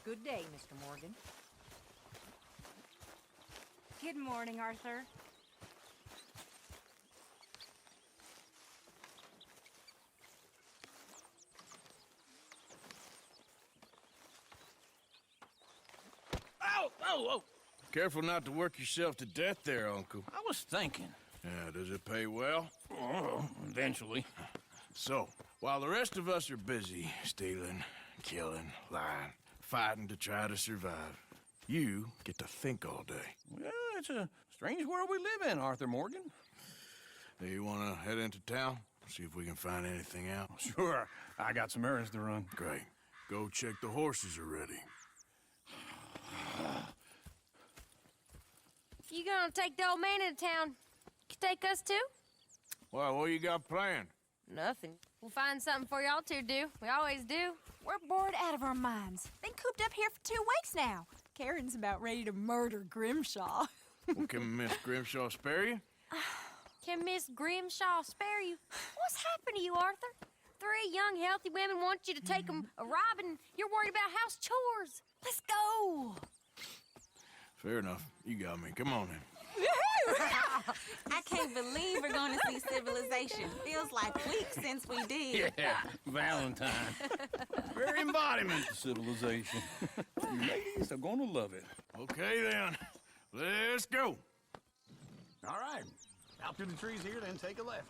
Good day, Mr. Morgan. Good morning, Arthur. Oh, oh, oh! Careful not to work yourself to death there, Uncle. I was thinking. Yeah, does it pay well? Oh, eventually. So, while the rest of us are busy stealing, killing, lying, fighting to try to survive, you get to think all day. Well, it's a strange world we live in, Arthur Morgan. Hey, you want to head into town? See if we can find anything out? Sure, I got some errands to run. Great. Go check the horses are ready. You gonna take the old man into town? You take us too? Well, what you got planned? Nothing. We'll find something for y'all to do. We always do. We're bored out of our minds. Been cooped up here for 2 weeks now. Karen's about ready to murder Grimshaw. Well, can Miss Grimshaw spare you? Can Miss Grimshaw spare you? What's happened to you, Arthur? 3 young, healthy women want you to take them a robbing. You're worried about house chores. Let's go. Fair enough. You got me. Come on then. I can't believe we're going to see civilization. Feels like weeks since we did. Yeah, Valentine. Very embodiment of civilization. Ladies are gonna love it. Okay then. Let's go. All right. Out through the trees here, then take a left.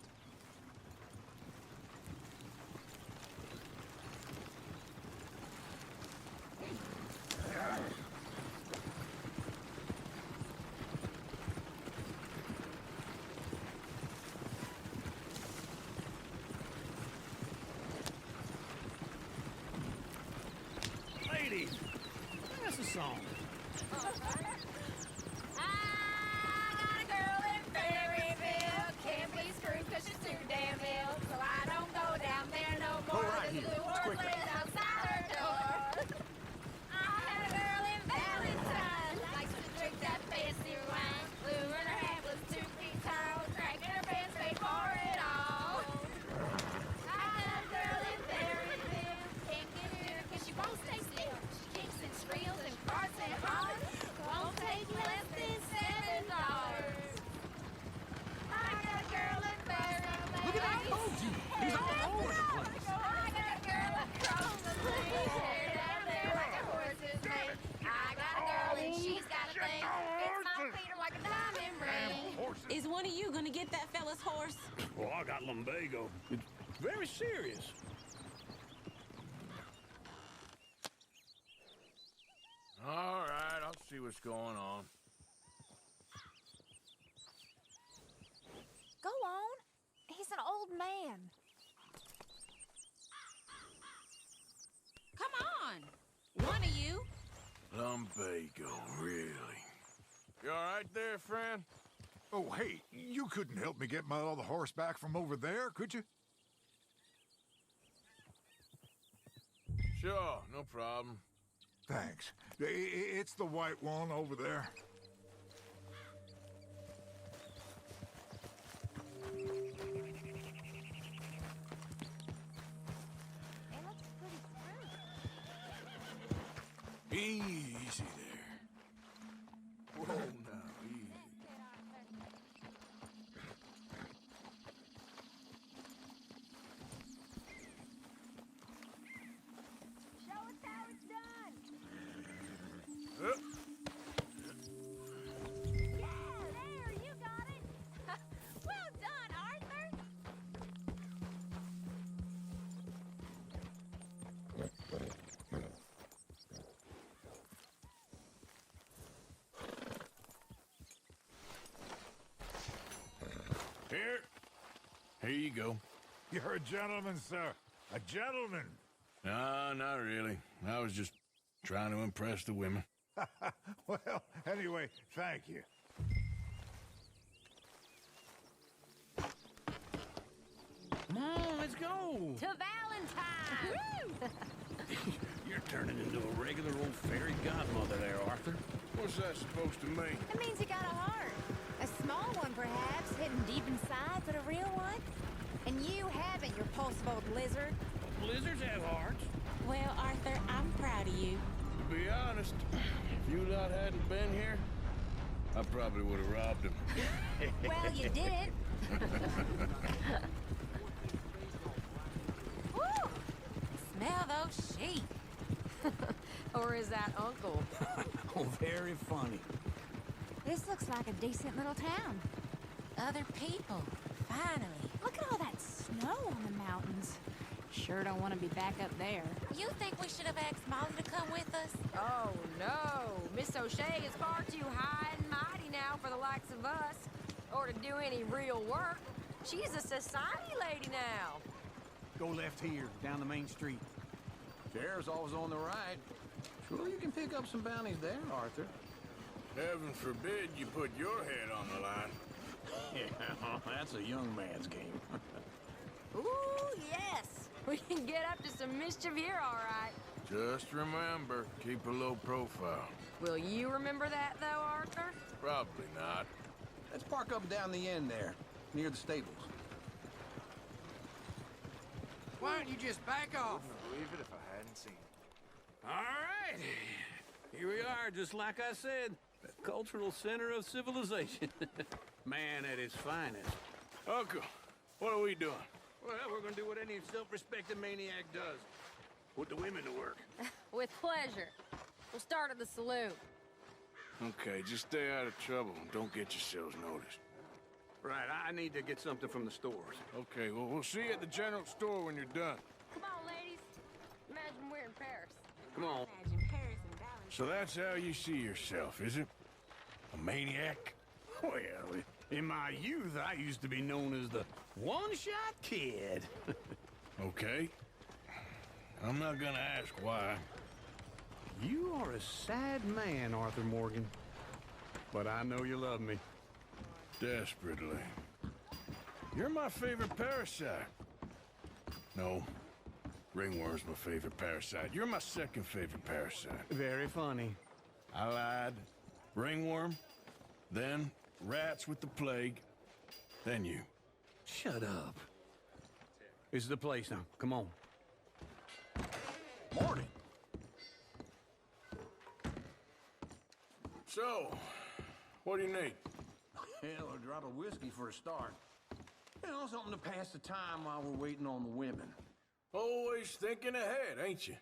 Ladies, that's a song. I got a girl in Berryville. Can't be screwed 'cause she's too damn ill. So I don't go down there no more. right There's a here. blue horse lays outside her door. I had a girl in Valentine. Likes to drink that fancy wine. Blue in her hat was 2 feet tall. Cracking her pants, paid for it all. I had a girl in Berryville. Can't get here 'cause she won't stay still. She kicks and squeals and farts and hollers. Won't take less than $7. I got a girl in Berryville. Look at that Boji. He's all over the place. I got a girl across the lane. Hair down there like a horse's mane. I got a girl and she's got a thing. It's my feet are like a diamond ring. Is one of you going to get that fella's horse? Well, I got lumbago. It's very serious. All right, I'll see what's going on. Go on. He's an old man. Come on. One of you. Lumbago, really? You all right there, friend? Oh, hey, you couldn't help me get my other horse back from over there, could you? Sure, no problem. Thanks. It's the white one over there. Easy there. Whoa, now, easy. Show us how it's done. Yeah, there, you got it. Well done, Arthur. Here you go. You're a gentleman, sir. A gentleman. No, not really. I was just trying to impress the women. Well, anyway, thank you. Come on, let's go. To Valentine. You're turning into a regular old fairy godmother there, Arthur. What's that supposed to mean? It means you got a heart. A small one, perhaps, hidden deep inside, but a real one. And you haven't, your pulse of old lizard. Blizzards have hearts. Well, Arthur, I'm proud of you. To be honest, if you lot hadn't been here, I probably would have robbed him. Well, you didn't. Woo! Smell those sheep. Or is that Uncle? Oh, very funny. This looks like a decent little town. Other people, finally. Look at all that snow on the mountains. Sure don't want to be back up there. You think we should have asked Molly to come with us? Oh, no. Miss O'Shea is far too high and mighty now for the likes of us. Or to do any real work. She's a society lady now. Go left here, down the main street. Sheriff's always on the right. Sure you can pick up some bounties there, Arthur. Heaven forbid you put your head on the line. Yeah, that's a young man's game. Ooh, yes. We can get up to some mischief here, all right. Just remember, keep a low profile. Will you remember that, though, Arthur? Probably not. Let's park up down the end there, near the stables. Why don't you just back off? Believe it if I hadn't seen it. All right. Here we are, just like I said. The cultural center of civilization. Man at his finest. Uncle, what are we doing? Well, we're gonna do what any self-respecting maniac does. Put the women to work. With pleasure. We'll start at the saloon. Okay, just stay out of trouble and don't get yourselves noticed. Right, I need to get something from the stores. Okay, well, we'll see you at the general store when you're done. Come on, ladies. Imagine we're in Paris. Come on. Imagine Paris and Dallas. So that's how you see yourself, is it? A maniac? Well, in my youth, I used to be known as the one-shot kid. Okay. I'm not gonna ask why. You are a sad man, Arthur Morgan. But I know you love me. Desperately. You're my favorite parasite. No. Ringworm's my favorite parasite. You're my second favorite parasite. Very funny. I lied. Ringworm, then rats with the plague, then you. Shut up. This is the place now. Come on. Morning. So, what do you need? Hell, a drop of whiskey for a start. You know, something to pass the time while we're waiting on the women. Always thinking ahead, ain't you?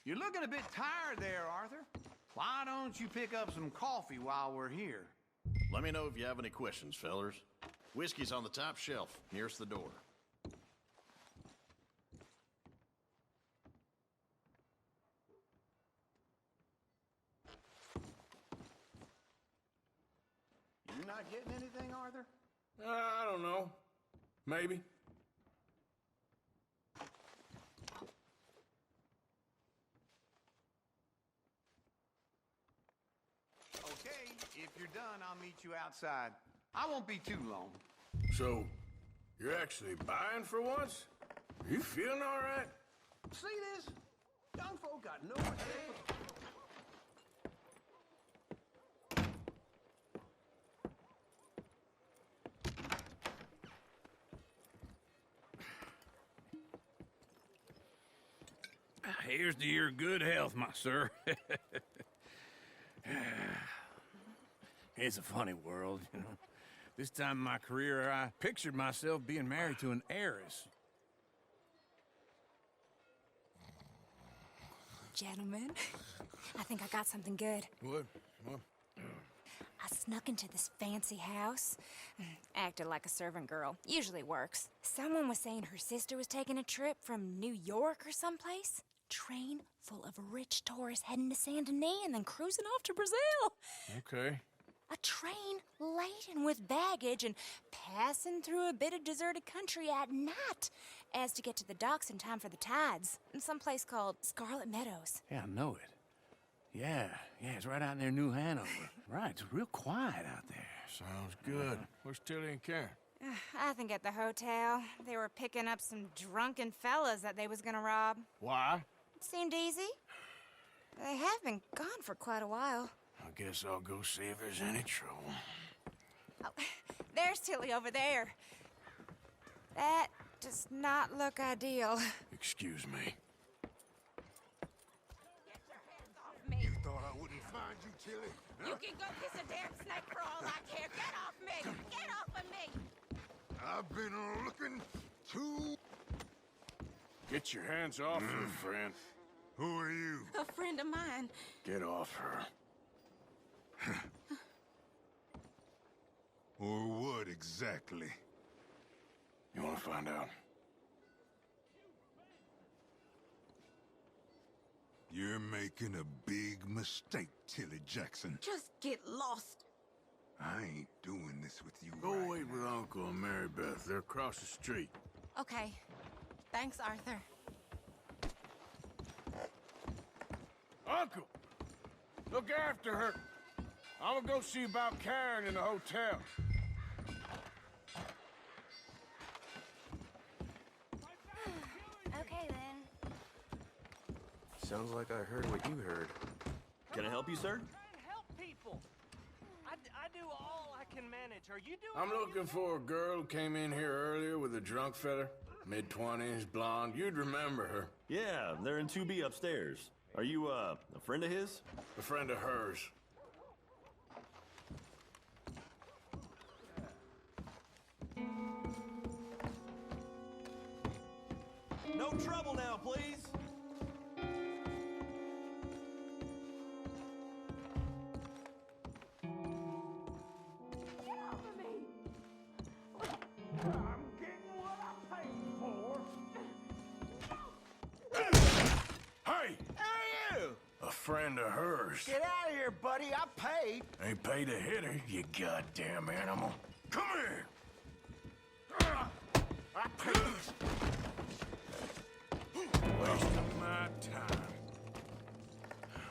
You're looking a bit tired there, Arthur. Why don't you pick up some coffee while we're here? Let me know if you have any questions, fellers. Whiskey's on the top shelf, nearest the door. You not getting anything, Arthur? I don't know. Maybe. Okay, if you're done, I'll meet you outside. I won't be too long. So, you're actually buying for once? You feeling all right? See this? Young folk got no respect for... Here's to your good health, my sir. It's a funny world, you know. This time in my career, I pictured myself being married to an heiress. Gentlemen, I think I got something good. What? I snuck into this fancy house. Acted like a servant girl. Usually works. Someone was saying her sister was taking a trip from New York or someplace. Train full of rich tourists heading to Saint Denis and then cruising off to Brazil. Okay. A train laden with baggage and passing through a bit of deserted country at night as to get to the docks in time for the tides in some place called Scarlet Meadows. Yeah, I know it. Yeah, it's right out near New Hanover. Right, it's real quiet out there. Sounds good. Where's Tilly and Karen? I think at the hotel. They were picking up some drunken fellas that they was gonna rob. Why? It seemed easy. They have been gone for quite a while. I guess I'll go see if there's any trouble. Oh, there's Tilly over there. That does not look ideal. Excuse me. Get your hands off me. Tilly. You can go kiss a damn snake for all I care. Get off me! Get off of me! I've been looking to... Get your hands off her, friend. Who are you? A friend of mine. Get off her. Or what exactly? You want to find out? You're making a big mistake, Tilly Jackson. Just get lost. I ain't doing this with you Go right wait with Uncle and Mary Beth. They're across the street. Okay. Thanks, Arthur. Uncle! Look after her. I'm gonna go see about Karen in the hotel. Okay, then. Sounds like I heard what you heard. Can I help you, sir? Try and help people. I do all I can manage. Are you doing? I'm looking for a girl who came in here earlier with a drunk fella. Mid-20s, blonde. You'd remember her. Yeah, they're in 2B upstairs. Are you, a friend of his? A friend of hers. No trouble now, please. Hey! Who are you? A friend of hers. Get out of here, buddy. I paid. Ain't paid to hit her, you goddamn animal. Come here! I paid. Wasting my time.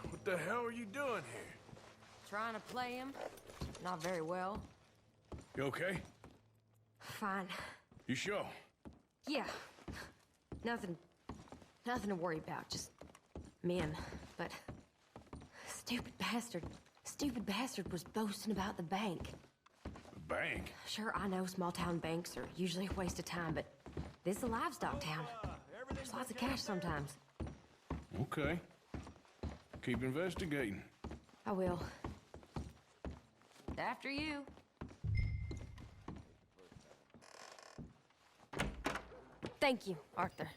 What the hell are you doing here? Trying to play him? Not very well. You okay? Fine. You sure? Yeah. Nothing to worry about. Just men. But stupid bastard was boasting about the bank. The bank? Sure, I know small town banks are usually a waste of time, but this is a livestock town. There's lots of cash sometimes. Okay. Keep investigating. I will. After you. Thank you, Arthur.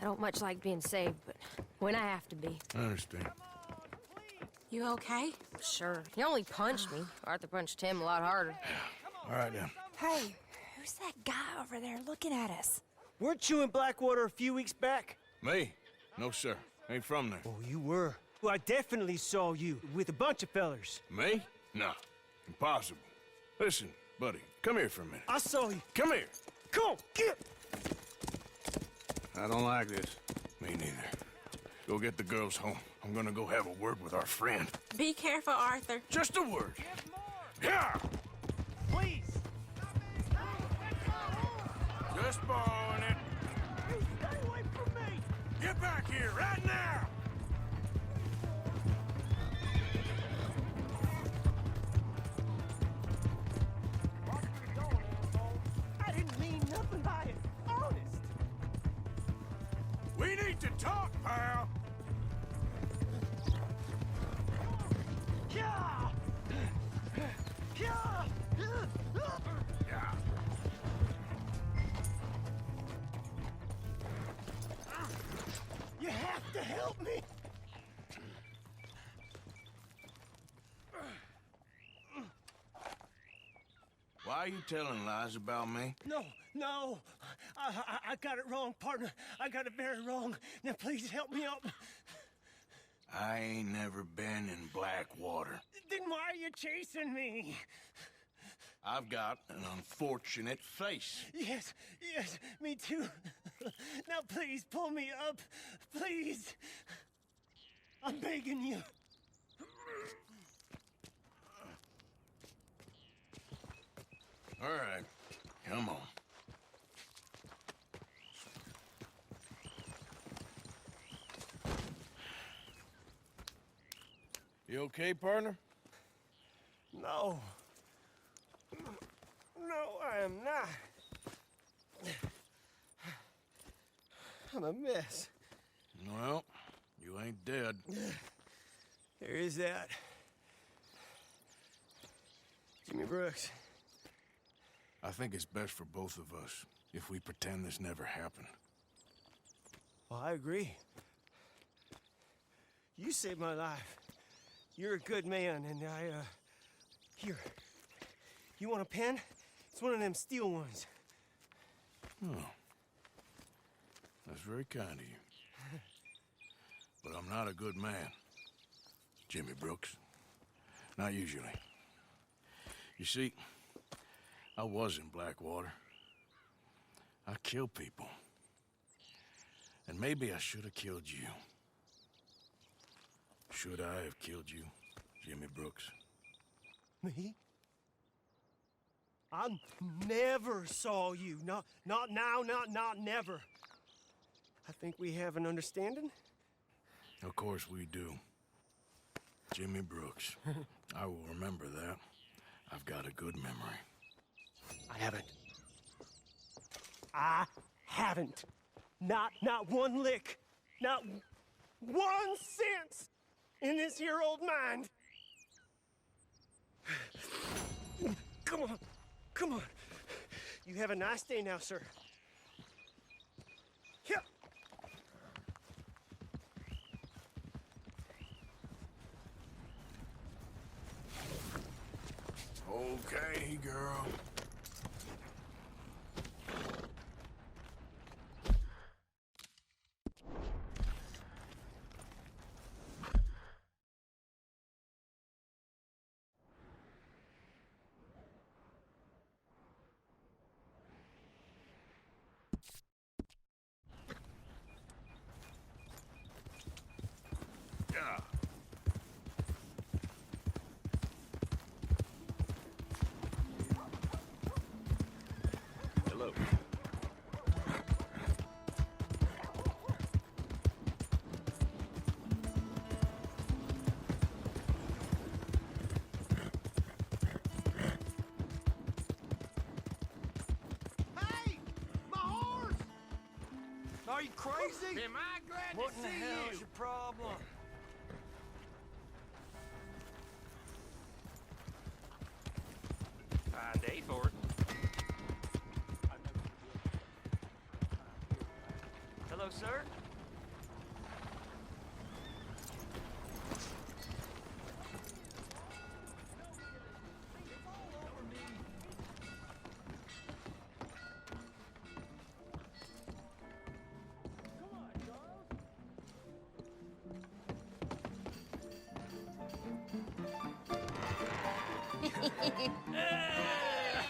I don't much like being saved, but when I have to be. I understand. You okay? Sure. He only punched me. Arthur punched him a lot harder. All right, then. Hey, who's that guy over there looking at us? Weren't you in Blackwater a few weeks back? Me? No, sir. Ain't from there. Oh, you were. Well, I definitely saw you with a bunch of fellers. Me? No. Impossible. Listen, buddy, come here for a minute. I saw you. Come here. Come on, get. I don't like this. Me neither. Go get the girls home. I'm gonna go have a word with our friend. Be careful, Arthur. Just a word. Yeah! Please. Just borrowing it. Hey, stay away from me. Get back here right now! I didn't mean nothing by it. Honest. We need to talk, pal. Yeah. Yeah. Yeah. You have to help me. Why are you telling lies about me? No. I got it wrong, partner. I got it very wrong. Now, please help me out. I ain't never been in Blackwater. Then why are you chasing me? I've got an unfortunate face. Yes, me too. Now, please, pull me up. Please. I'm begging you. All right, come on. You okay, partner? No. No, I am not. I'm a mess. Well, you ain't dead. There is that. Jimmy Brooks. I think it's best for both of us if we pretend this never happened. Well, I agree. You saved my life. You're a good man, and Here. You want a pen? It's one of them steel ones. Oh. That's very kind of you. But I'm not a good man, Jimmy Brooks. Not usually. You see, I was in Blackwater. I killed people. And maybe I should have killed you. Should I have killed you, Jimmy Brooks? Me? I never saw you. Not now, not never. I think we have an understanding. Of course we do. Jimmy Brooks. I will remember that. I've got a good memory. I haven't. Not one lick. Not 1 cent in this here old mind. Come on. You have a nice day now, sir. Here. Okay, girl. Yeah. Hello. Hey! My horse! Are you crazy? Am I glad What to in the see hell you? is your problem? Fine day for it. Hello, sir.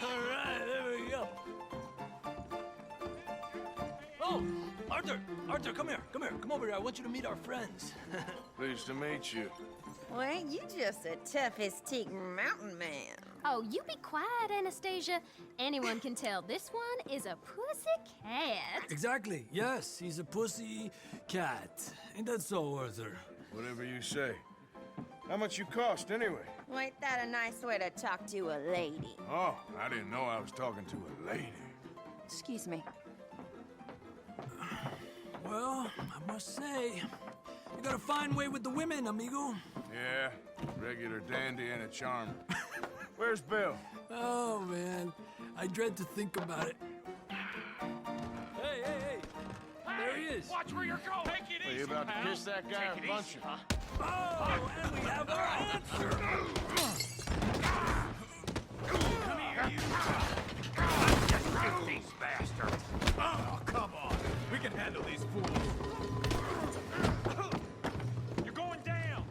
All right, there we go. Oh, Arthur, come here. Come over here. I want you to meet our friends. Pleased to meet you. Well, ain't you just the toughest teak mountain man? Oh, you be quiet, Anastasia. Anyone can tell this one is a pussy cat. Exactly. Yes, he's a pussy cat. Ain't that so, Arthur? Whatever you say. How much you cost, anyway? Well, ain't that a nice way to talk to a lady? Oh, I didn't know I was talking to a lady. Excuse me. Well, I must say, you got a fine way with the women, amigo. Yeah, regular dandy and a charmer. Where's Bill? Oh, man. I dread to think about it. Hey! There he is. Watch where you're going. Take it Are easy, you about to pal. kiss that guy Take or it punch easy, him? huh? Oh, and we have our answer. Come here, you. Just shoot these bastards. Oh, come on. We can handle these fools. You're going down.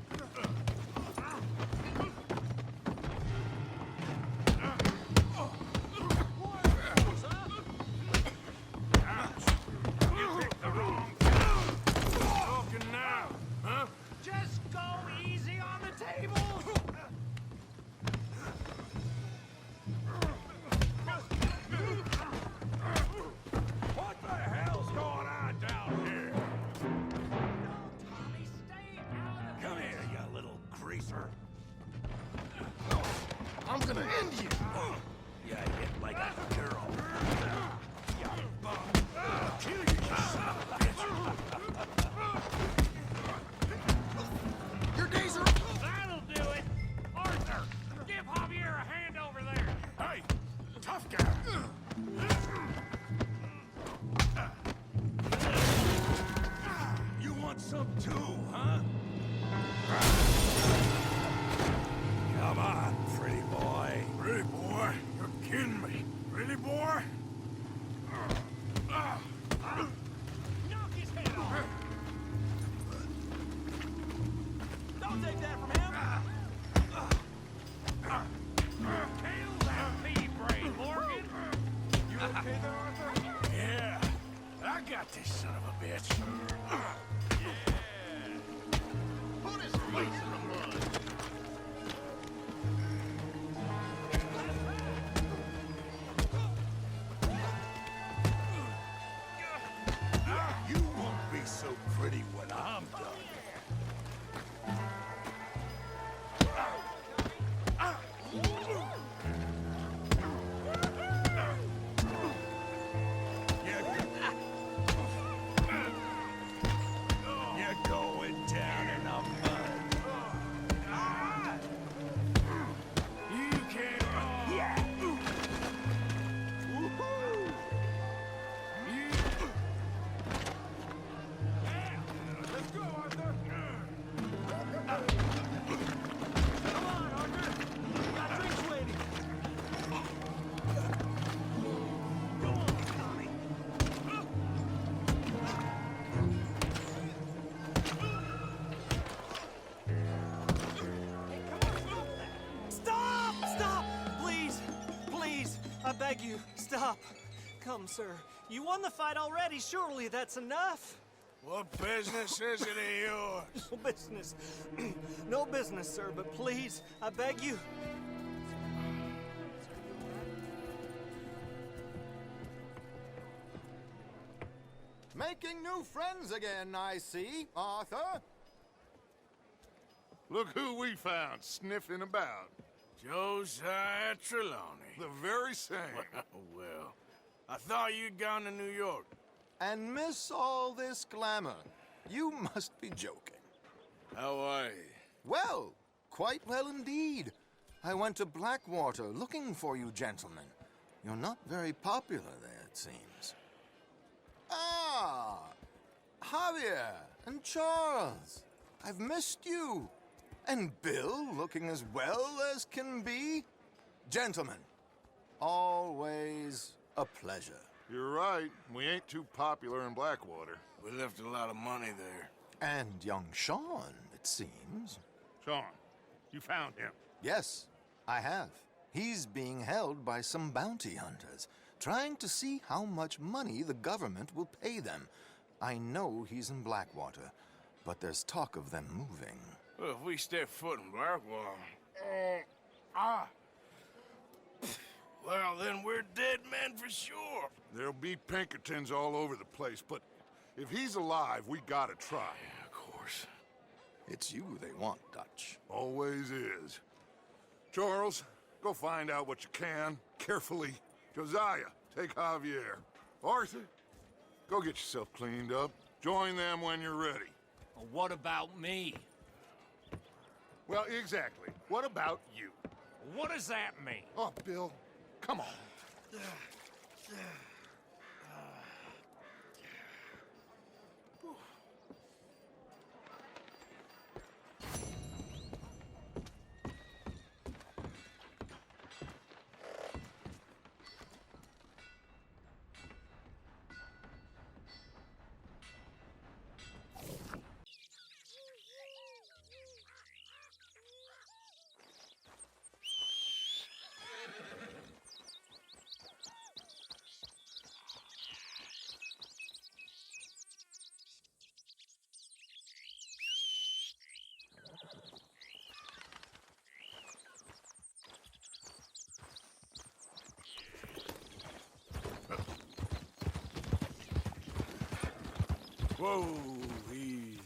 You picked the wrong Talking now, huh? Just go easy on the table. What the hell's going on down here? Tommy, stay out of Come here, you little greaser. I'm gonna end you. You hit like a girl. You bum. Kill you, you son of a bitch. Your days are want some too, huh? Come on, pretty boy. Pretty boy? You're kidding me. Pretty boy? Knock his head off! Don't take that from him! Kill that pea-brain, Morgan! You okay there, Arthur? Yeah. I got this son of a bitch. Put his face in the mud. You won't be so pretty when I'm done. You're going down in the mud. You can't. Let's go, Arthur. Come on, Arthur! Got drinks waiting! Go on, Tommy! Stop! Stop! Please! Please! I beg you, stop! Come, sir. You won the fight already. Surely that's enough. What business is it of yours? No business. No business, sir, but please, I beg you. Making new friends again, I see, Arthur. Look who we found sniffing about. Josiah Trelawney. The very same. Well, I thought you'd gone to New York. And miss all this glamour. You must be joking. How are you? Well, quite well indeed. I went to Blackwater looking for you gentlemen. You're not very popular there, it seems. Ah, Javier and Charles. I've missed you. And Bill looking as well as can be. Gentlemen, always a pleasure. You're right. We ain't too popular in Blackwater. We left a lot of money there. And young Sean, it seems. Sean, you found him. Yes, I have. He's being held by some bounty hunters, trying to see how much money the government will pay them. I know he's in Blackwater, but there's talk of them moving. Well, if we step foot in Blackwater... Well, then we're dead men for sure. There'll be Pinkertons all over the place, but if he's alive, we gotta try. Yeah, of course. It's you they want, Dutch. Always is. Charles, go find out what you can, carefully. Josiah, take Javier. Arthur, go get yourself cleaned up. Join them when you're ready. Well, what about me? Well, exactly. What about you? What does that mean? Oh, Bill, come on. Whoa, easy.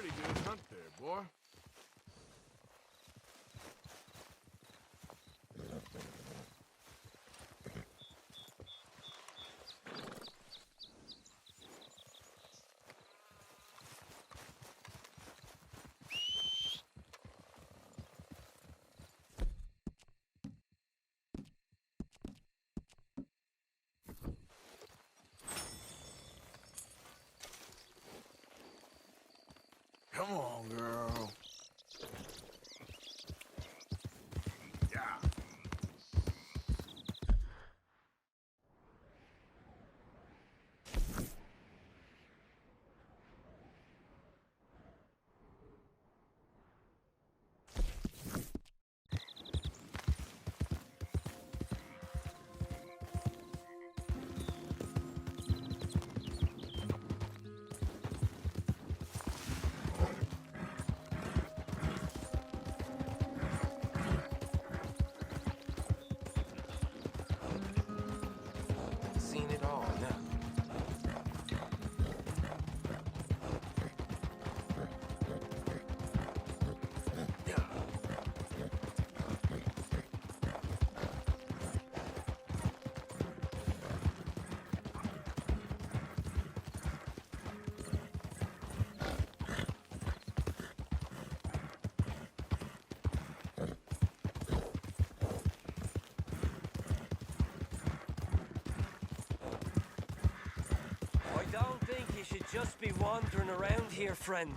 pretty good hunt there, boy. Come on, girl. Yeah. Seen it all now. I don't think you should just be wandering around here, friend.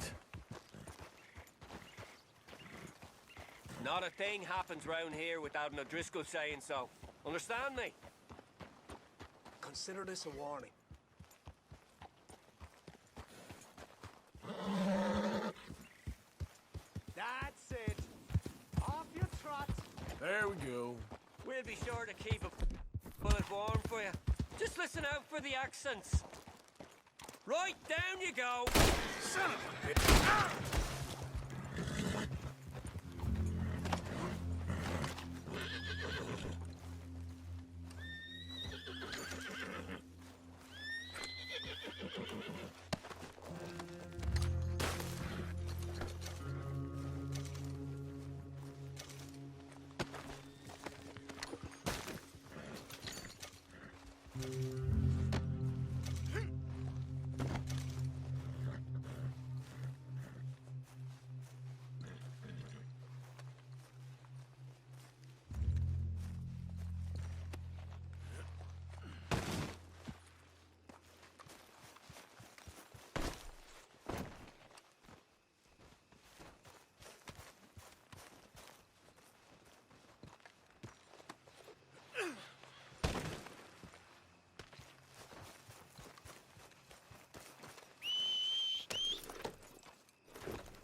Not a thing happens round here without an O'Driscoll saying so. Understand me? Consider this a warning. That's it. Off your trot. There we go. We'll be sure to keep a bullet warm for you. Just listen out for the accents. Right, down you go. Son of a bitch.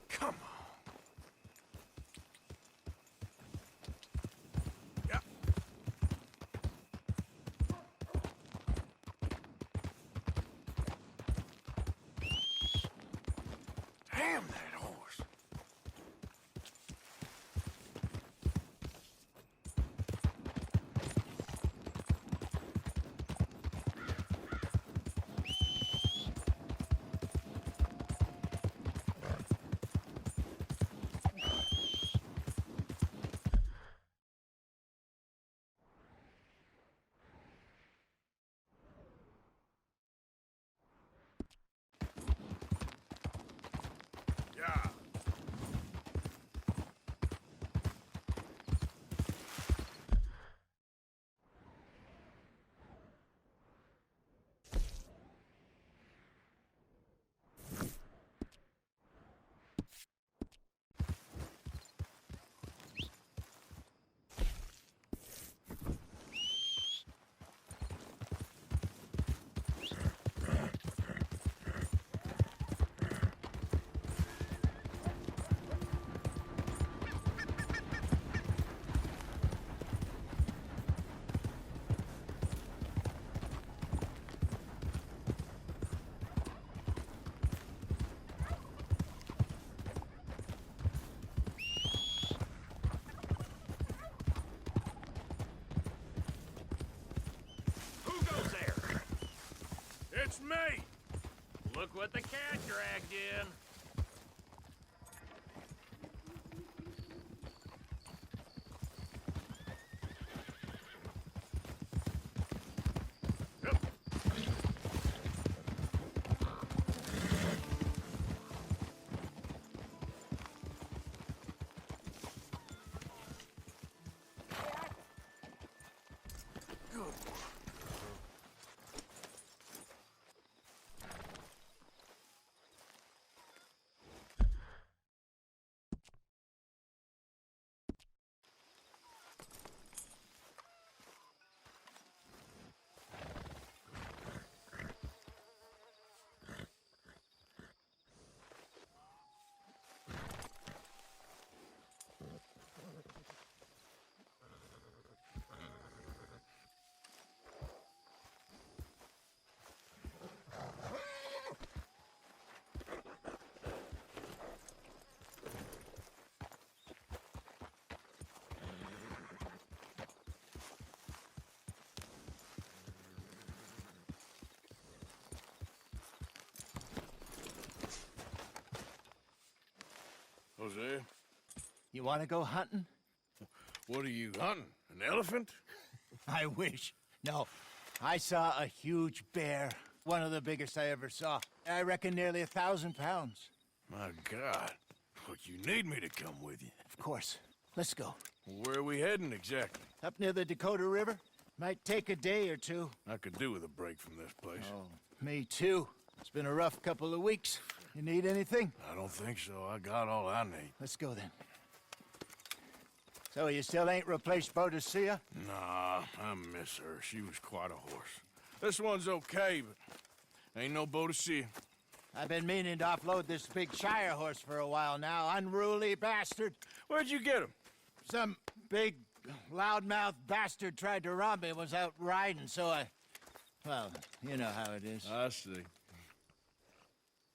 Come on. Yeah. Damn that horse. Yeah. Who goes there? It's me! Look what the cat dragged in. Jose. You want to go hunting? What are you hunting? An elephant? I wish. No. I saw a huge bear. One of the biggest I ever saw. I reckon nearly 1,000 pounds. My God. Look, you need me to come with you. Of course. Let's go. Where are we heading exactly? Up near the Dakota River. Might take a day or two. I could do with a break from this place. Oh, me too. It's been a rough couple of weeks. You need anything? I don't think so. I got all I need. Let's go then. So you still ain't replaced Boadicea? Nah, I miss her. She was quite a horse. This one's okay, but ain't no Boadicea. I've been meaning to offload this big Shire horse for a while now. Unruly bastard. Where'd you get him? Some big, loudmouth bastard tried to rob me and was out riding, so I... Well, you know how it is. I see.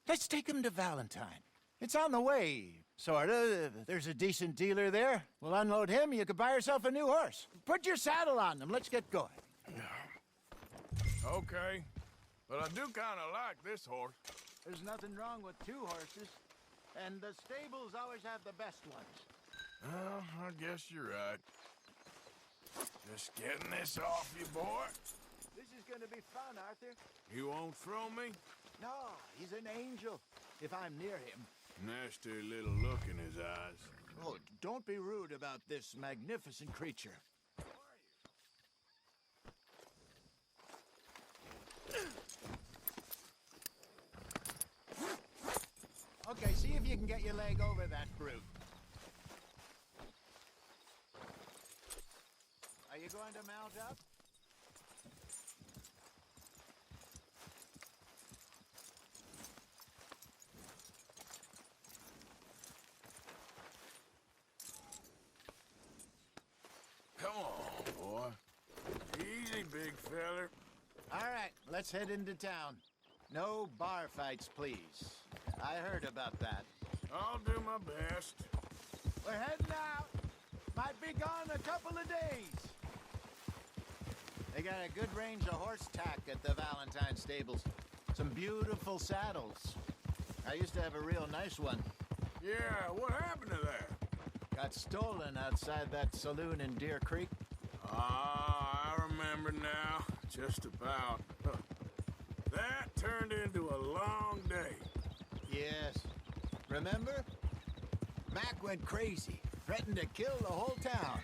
Let's take him to Valentine. It's on the way, sorta. There's a decent dealer there. We'll unload him, you could buy yourself a new horse. Put your saddle on them, let's get going. Okay, but I do kind of like this horse. There's nothing wrong with two horses, and the stables always have the best ones. Well, I guess you're right. Just getting this off you, boy. This is gonna be fun, Arthur. You won't throw me? No, he's an angel, if I'm near him. Nasty little look in his eyes. Oh, don't be rude about this magnificent creature. Okay, see if you can get your leg over that brute. Are you going to mount up? Come on, boy. Easy, big feller. All right, let's head into town. No bar fights, please. I heard about that. I'll do my best. We're heading out. Might be gone a couple of days. They got a good range of horse tack at the Valentine stables. Some beautiful saddles. I used to have a real nice one. Yeah, what happened to that? Got stolen outside that saloon in Deer Creek. Ah, I remember now. Just about. That turned into a long day. Yes. Remember? Mac went crazy, threatened to kill the whole town.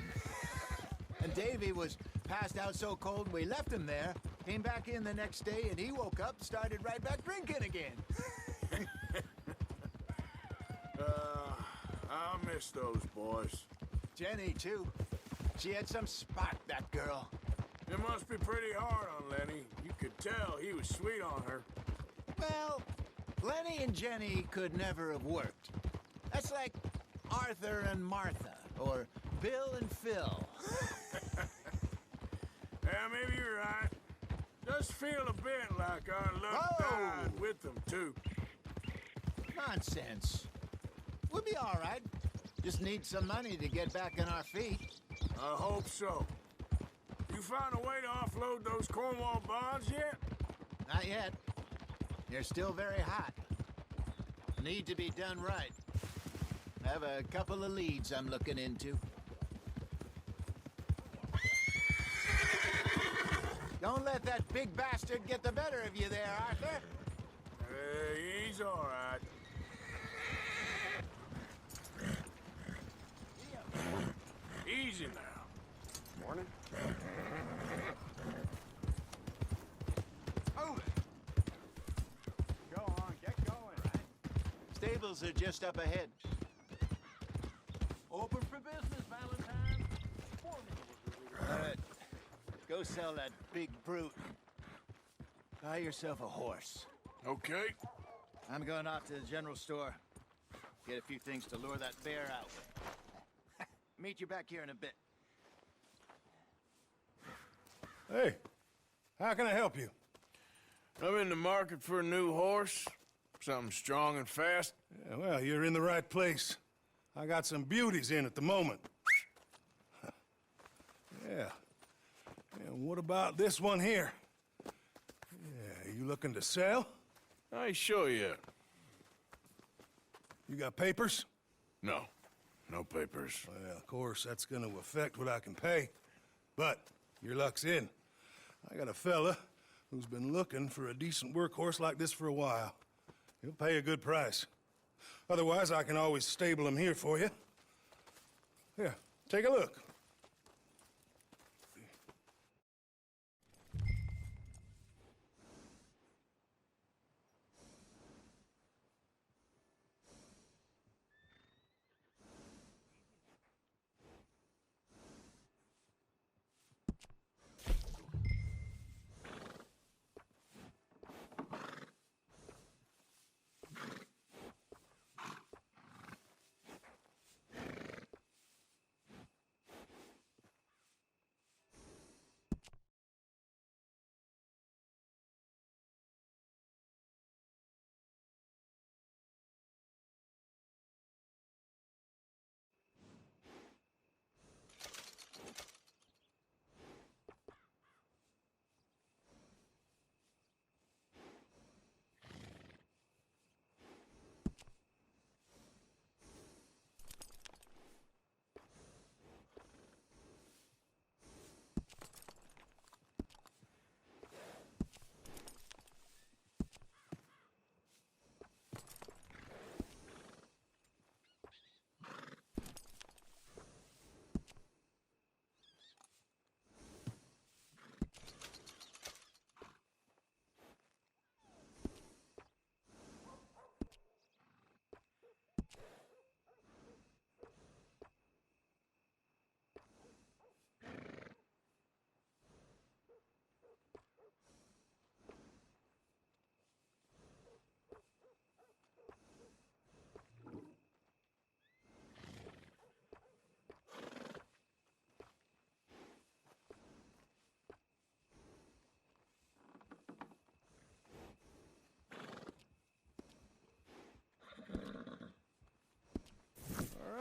And Davy was passed out so cold we left him there, came back in the next day, and he woke up, started right back drinking again. I miss those boys. Jenny, too. She had some spark, that girl. It must be pretty hard on Lenny. You could tell he was sweet on her. Well, Lenny and Jenny could never have worked. That's like Arthur and Martha, or Bill and Phil. Yeah, maybe you're right. Does feel a bit like our luck died with them, too. Nonsense. We'll be all right. Just need some money to get back on our feet. I hope so. You found a way to offload those Cornwall bonds yet? Not yet. They're still very hot. Need to be done right. I have a couple of leads I'm looking into. Don't let that big bastard get the better of you there, Arthur. He's all right. Easy now. Morning. Move it. Go on, get going. Stables are just up ahead. Open for business, Valentine. All right. Go sell that big brute. Buy yourself a horse. Okay. I'm going off to the general store. Get a few things to lure that bear out with. Meet you back here in a bit. Hey, how can I help you? I'm in the market for a new horse. Something strong and fast. Yeah, well, you're in the right place. I got some beauties in at the moment. Yeah. And what about this one here? Yeah, you looking to sell? I ain't sure yet. You got papers? No. No papers. Well, of course, that's gonna affect what I can pay. But your luck's in. I got a fella who's been looking for a decent workhorse like this for a while. He'll pay a good price. Otherwise, I can always stable him here for you. Here, take a look.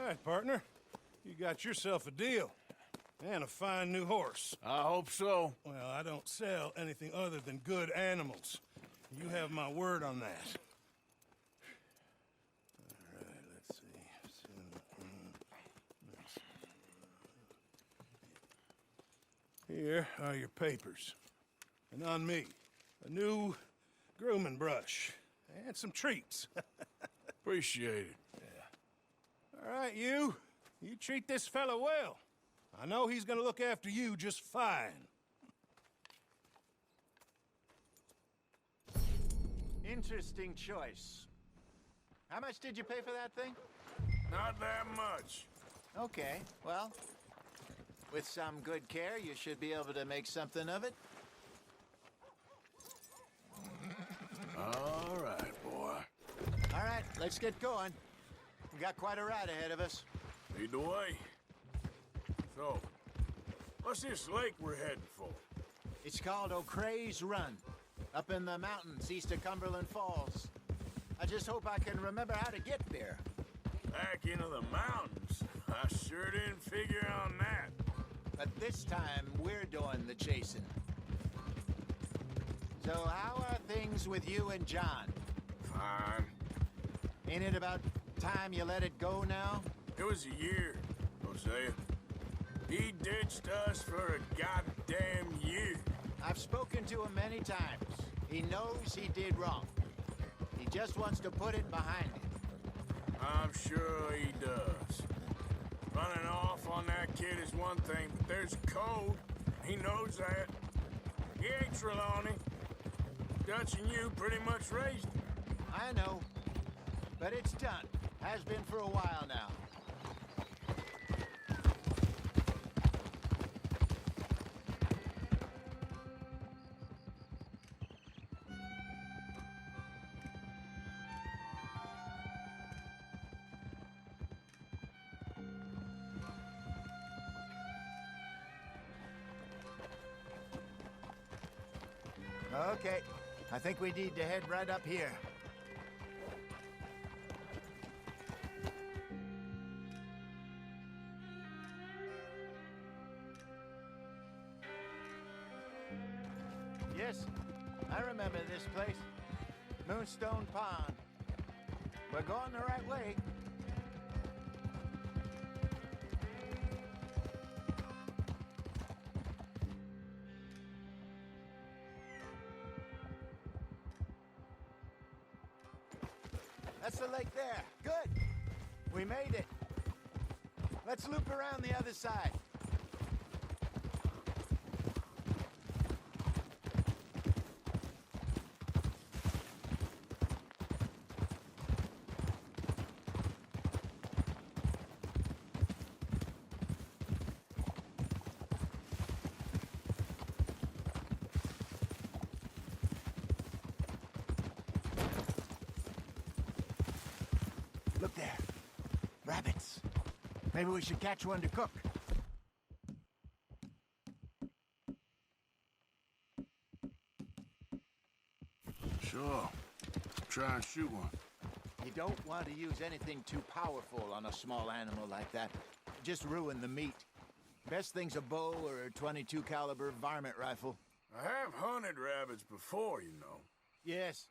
All right, partner. You got yourself a deal. And a fine new horse. I hope so. Well, I don't sell anything other than good animals. You have my word on that. All right, let's see. Here are your papers. And on me, a new grooming brush. And some treats. Appreciate it. All right, you. You treat this fella well. I know he's gonna look after you just fine. Interesting choice. How much did you pay for that thing? Not that much. Okay, well, with some good care, you should be able to make something of it. All right, boy. All right, let's get going. We got quite a ride ahead of us. Lead the way. So, what's this lake we're heading for? It's called O'Creagh's Run, up in the mountains east of Cumberland Falls. I just hope I can remember how to get there. Back into the mountains? I sure didn't figure on that. But this time, we're doing the chasing. So how are things with you and John? Fine. Ain't it about time you let it go now? It was a year, Hosea. He ditched us for a goddamn year. I've spoken to him many times. He knows he did wrong. He just wants to put it behind him. I'm sure he does. Running off on that kid is one thing, but there's code. He knows that. He ain't Trelawney. Dutch and you pretty much raised him. I know. But it's done. Has been for a while now. Okay, I think we need to head right up here. Yes, I remember this place. Moonstone Pond. We're going the right way. That's the lake there. Good. We made it. Let's loop around the other side. Look there. Rabbits. Maybe we should catch one to cook. Sure. Try and shoot one. You don't want to use anything too powerful on a small animal like that. Just ruin the meat. Best thing's a bow or a .22 caliber varmint rifle. I have hunted rabbits before, you know. Yes,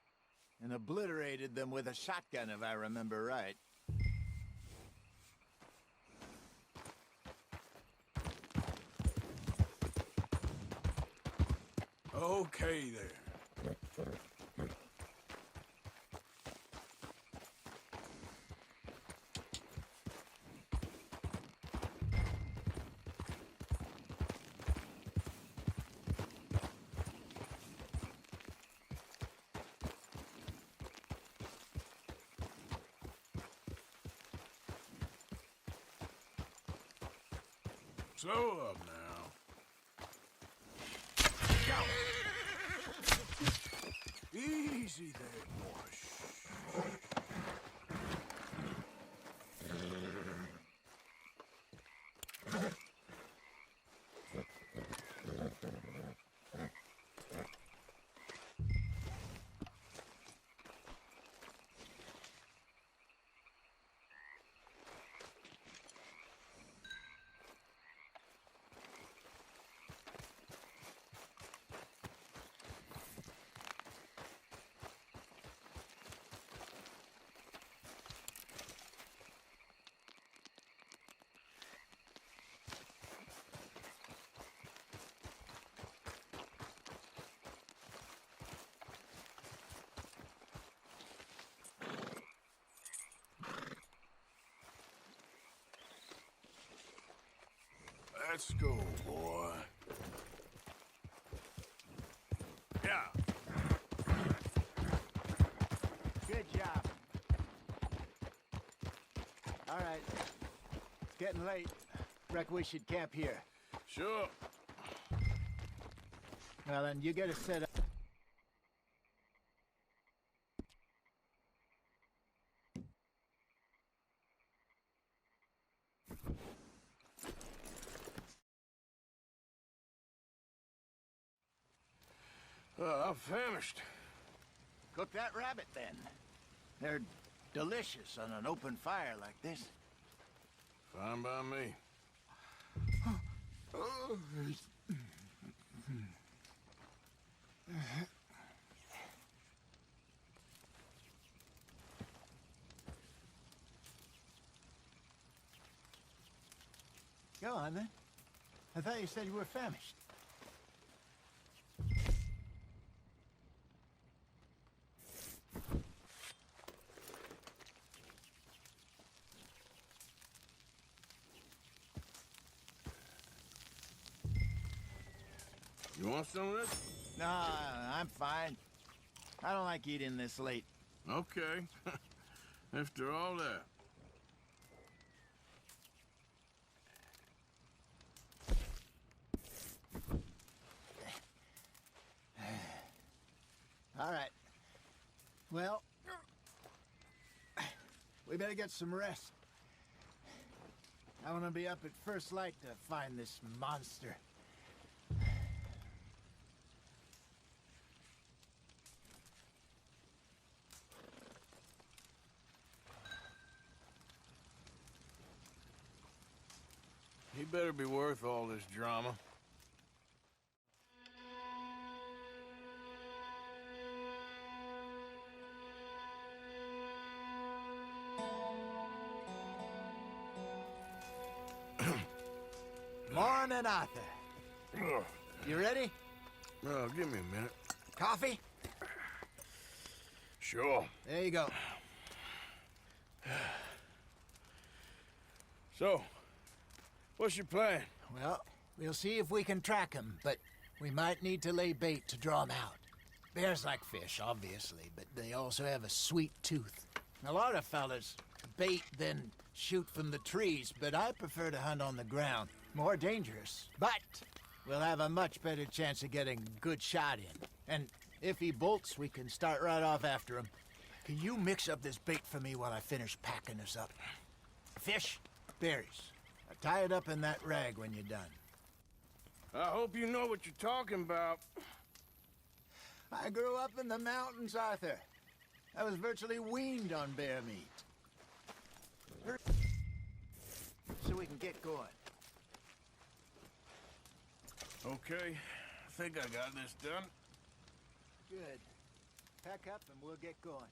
and obliterated them with a shotgun, if I remember right. Okay there. Slow up now. Go! Easy there, boy. Let's go, boy. Yeah. Good job. All right. It's getting late. Reckon we should camp here. Sure. Well, then you get a set up. I'm famished. Cook that rabbit, then. They're delicious on an open fire like this. Fine by me. Go on, then. I thought you said you were famished. You want some of this? No, I'm fine. I don't like eating this late. Okay. After all that. All right. Well, we better get some rest. I want to be up at first light to find this monster. He better be worth all this drama. Morning, Arthur. You ready? Give me a minute. Coffee? Sure. There you go. So, what's your plan? Well, we'll see if we can track him, but we might need to lay bait to draw him out. Bears like fish, obviously, but they also have a sweet tooth. A lot of fellas bait, then shoot from the trees, but I prefer to hunt on the ground. More dangerous, but we'll have a much better chance of getting a good shot in. And if he bolts, we can start right off after him. Can you mix up this bait for me while I finish packing this up? Fish, berries. Tie it up in that rag when you're done. I hope you know what you're talking about. I grew up in the mountains, Arthur. I was virtually weaned on bear meat. So we can get going. Okay, I think I got this done. Good. Pack up and we'll get going.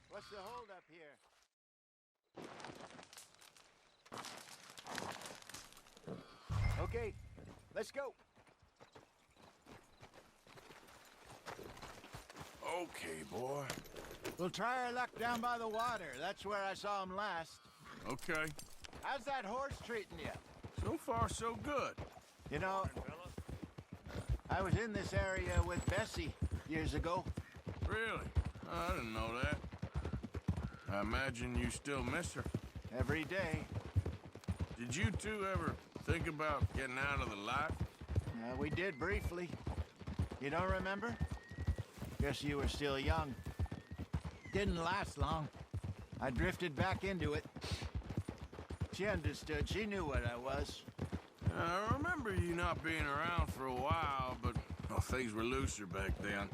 What's the holdup here? Okay, let's go. Okay, boy. We'll try our luck down by the water. That's where I saw him last. Okay. How's that horse treating you? So far, so good. You know, I was in this area with Bessie years ago. Really? I didn't know that. I imagine you still miss her. Every day. Did you two ever think about getting out of the life? We did briefly. You don't remember? Guess you were still young. Didn't last long. I drifted back into it. She understood. She knew what I was. I remember you not being around for a while, but well, things were looser back then.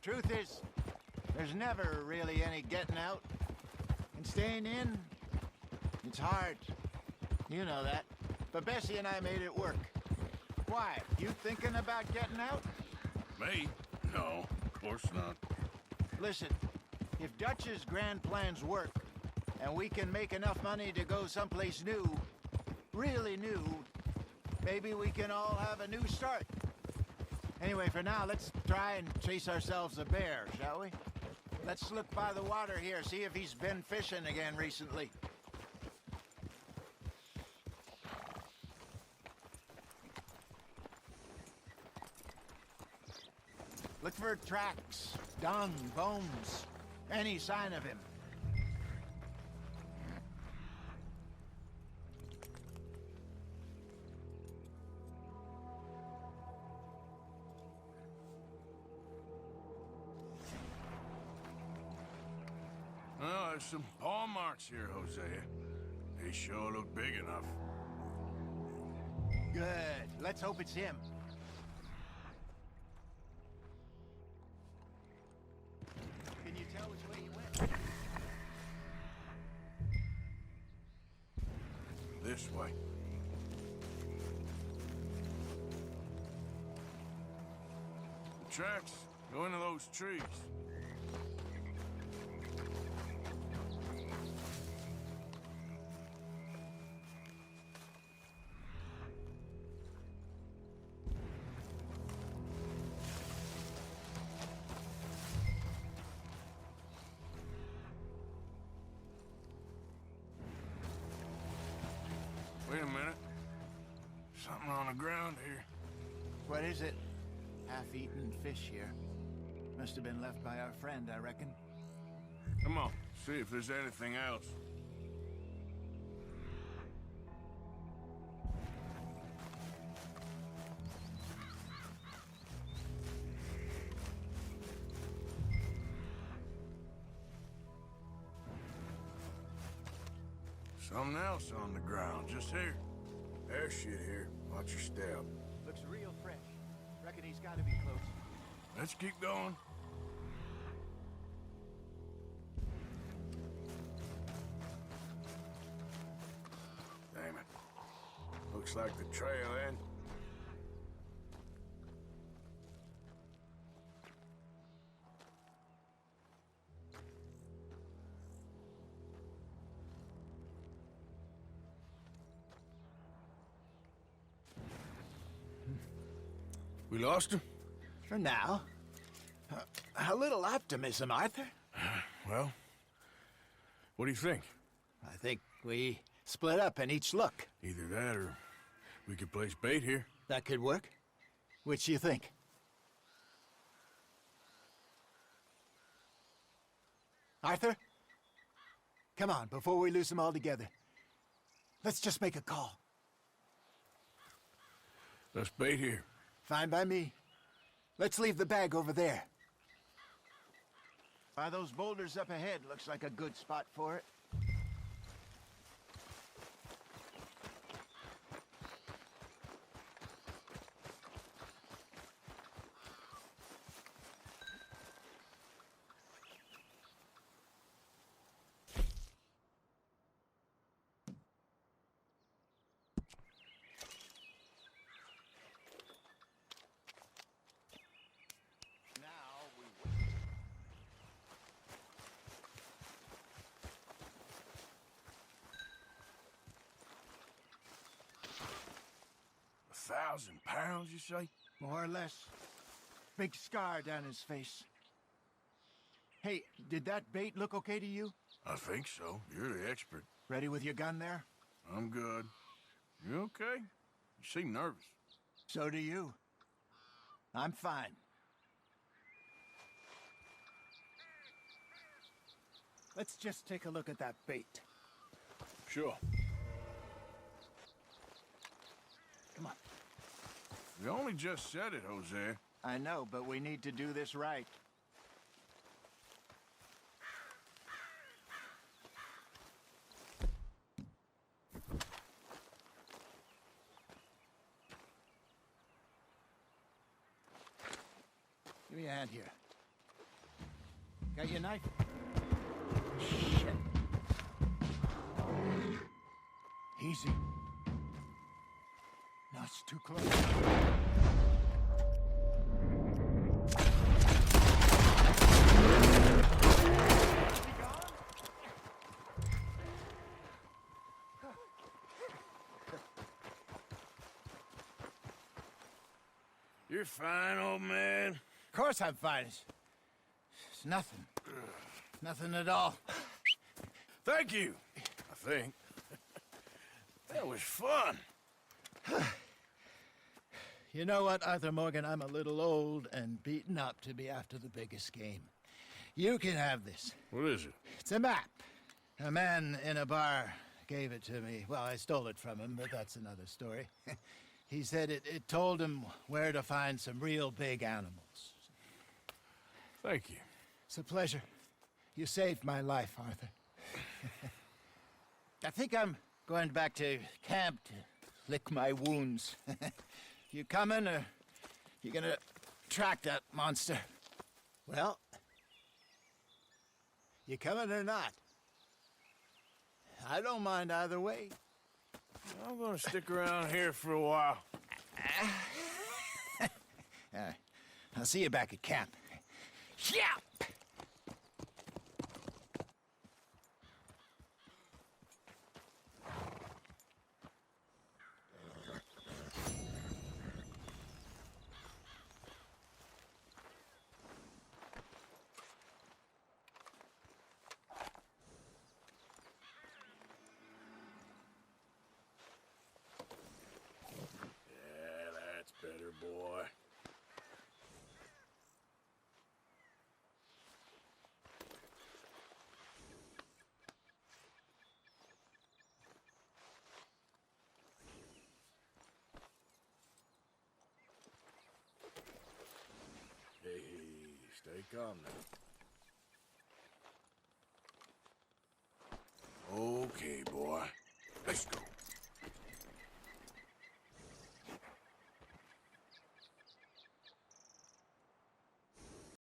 Truth is, there's never really any getting out. And staying in, it's hard. You know that. But Bessie and I made it work. Why? You thinking about getting out? Me? No, of course not. Listen, if Dutch's grand plans work, and we can make enough money to go someplace new, really new, maybe we can all have a new start. Anyway, for now, let's try and chase ourselves a bear, shall we? Let's look by the water here, see if he's been fishing again recently. Look for tracks, dung, bones, any sign of him. Well, there's some paw marks here, Hosea. They sure look big enough. Good. Let's hope it's him. Can you tell which way he went? This way. The tracks go into those trees. Wait a minute. Something on the ground here. What is it? Half-eaten fish here. Must have been left by our friend, I reckon. Come on, see if there's anything else. Something else on the ground, just here. There's shit here. Watch your step. Looks real fresh. Reckon he's gotta be close. Let's keep going. Damn it. Looks like the trail end. We lost him? For now. A little optimism, Arthur. Well, what do you think? I think we split up and each look. Either that or we could place bait here. That could work. Which do you think? Arthur? Come on, before we lose them all together. Let's just make a call. Let's bait here. Fine by me. Let's leave the bag over there. By those boulders up ahead, looks like a good spot for it. £1,000, you say? More or less. Big scar down his face. Hey, did that bait look okay to you? I think so. You're the expert. Ready with your gun there? I'm good. You okay? You seem nervous. So do you. I'm fine. Let's just take a look at that bait. Sure. Come on. You only just said it, Jose. I know, but we need to do this right. Give me a hand here. Got your knife? Shit. Easy. No, it's too close. You're fine, old man. Of course I'm fine. It's nothing. Nothing at all. Thank you, I think. That was fun. You know what, Arthur Morgan? I'm a little old and beaten up to be after the biggest game. You can have this. What is it? It's a map. A man in a bar gave it to me. Well, I stole it from him, but that's another story. He said it told him where to find some real big animals. Thank you. It's a pleasure. You saved my life, Arthur. I think I'm going back to camp to lick my wounds. You coming, or you gonna track that monster? Well, you coming or not? I don't mind either way. I'm gonna stick around here for a while. All right. I'll see you back at camp. Yeah! Better, boy. Hey, stay calm now.